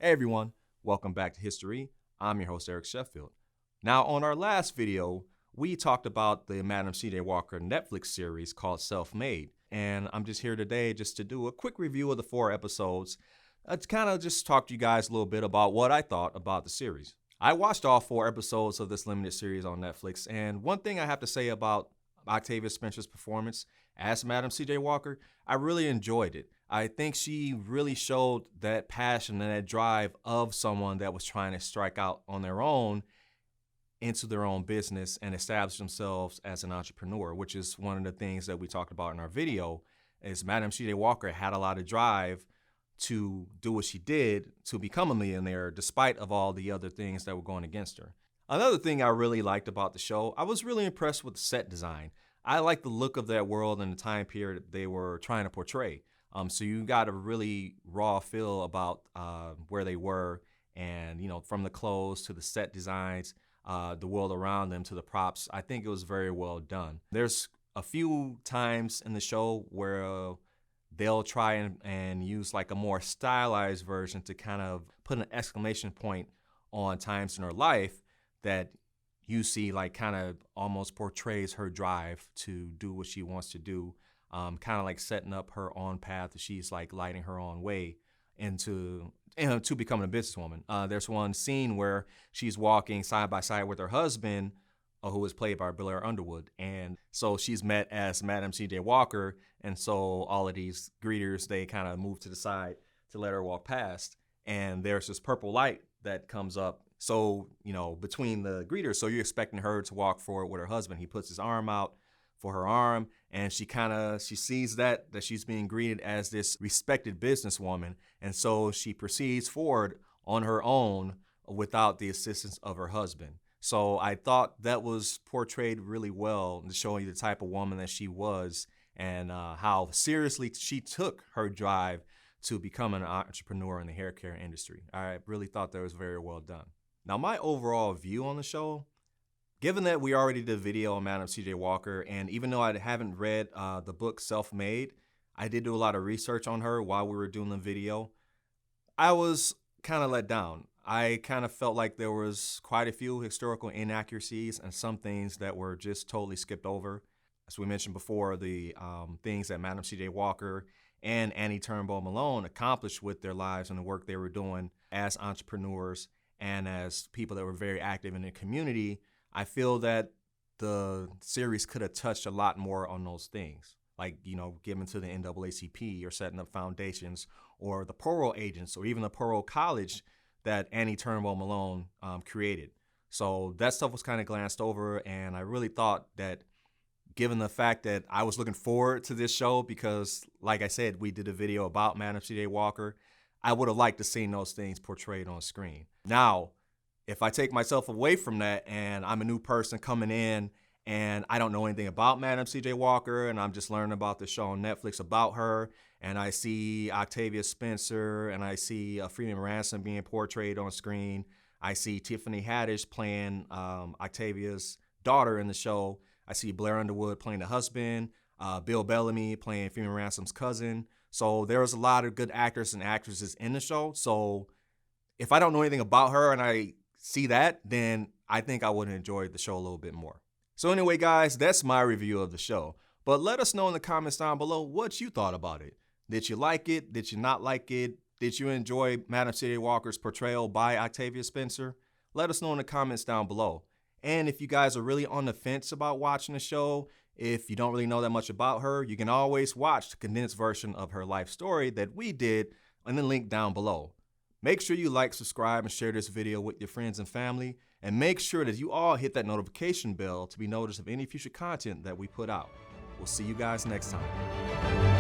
Hey everyone, welcome back to HISTOR-E. I'm your host Eric Sheffield. Now on our last video, we talked about the Madam C.J. Walker Netflix series called Self-Made, and I'm just here today just to do a quick review of the 4 episodes, to kind of just talk to you guys a little bit about what I thought about the series. I watched all 4 episodes of this limited series on Netflix, and one thing I have to say about Octavia Spencer's performance as Madam C.J. Walker, I really enjoyed it. I think she really showed that passion and that drive of someone that was trying to strike out on their own into their own business and establish themselves as an entrepreneur, which is one of the things that we talked about in our video, is Madam C.J. Walker had a lot of drive to do what she did to become a millionaire despite of all the other things that were going against her. Another thing I really liked about the show, I was really impressed with the set design. I like the look of that world and the time period they were trying to portray. So you got a really raw feel about where they were, and from the clothes to the set designs, the world around them to the props. I think it was very well done. There's a few times in the show where they'll try and use like a more stylized version to kind of put an exclamation point on times in her life that you see like kind of almost portrays her drive to do what she wants to do. Kind of like setting up her own path. She's like lighting her own way into to becoming a businesswoman. There's one scene where she's walking side by side with her husband, who is played by Blair Underwood. And so she's met as Madam C.J. Walker. And so all of these greeters, they kind of move to the side to let her walk past. And there's this purple light that comes up. So, between the greeters, so you're expecting her to walk forward with her husband. He puts his arm out for her arm, and she sees that she's being greeted as this respected businesswoman, and so she proceeds forward on her own without the assistance of her husband. So I thought that was portrayed really well, showing you the type of woman that she was and how seriously she took her drive to become an entrepreneur in the hair care industry. I really thought that was very well done. Now, my overall view on the show, given that we already did a video on Madam C.J. Walker, and even though I haven't read the book Self-Made, I did do a lot of research on her while we were doing the video. I was kind of let down. I kind of felt like there was quite a few historical inaccuracies and some things that were just totally skipped over. As we mentioned before, the things that Madam C.J. Walker and Annie Turnbull Malone accomplished with their lives and the work they were doing as entrepreneurs and as people that were very active in the community, I feel that the series could have touched a lot more on those things, like, given to the NAACP or setting up foundations or the parole agents or even the parole college that Annie Turnbull Malone created. So that stuff was kind of glanced over, and I really thought that given the fact that I was looking forward to this show because, like I said, we did a video about Madam C.J. Walker, I would have liked to see those things portrayed on screen. Now, if I take myself away from that and I'm a new person coming in and I don't know anything about Madam C.J. Walker and I'm just learning about the show on Netflix about her, and I see Octavia Spencer and I see Freedom Ransom being portrayed on screen, I see Tiffany Haddish playing Octavia's daughter in the show, I see Blair Underwood playing the husband, Bill Bellamy playing Freedom Ransom's cousin. So there was a lot of good actors and actresses in the show. So if I don't know anything about her and I see that, then I think I would have enjoyed the show a little bit more. So anyway, guys, that's my review of the show. But let us know in the comments down below what you thought about it. Did you like it? Did you not like it? Did you enjoy Madam C.J. Walker's portrayal by Octavia Spencer? Let us know in the comments down below. And if you guys are really on the fence about watching the show, if you don't really know that much about her, you can always watch the condensed version of her life story that we did in the link down below. Make sure you like, subscribe, and share this video with your friends and family. And make sure that you all hit that notification bell to be notified of any future content that we put out. We'll see you guys next time.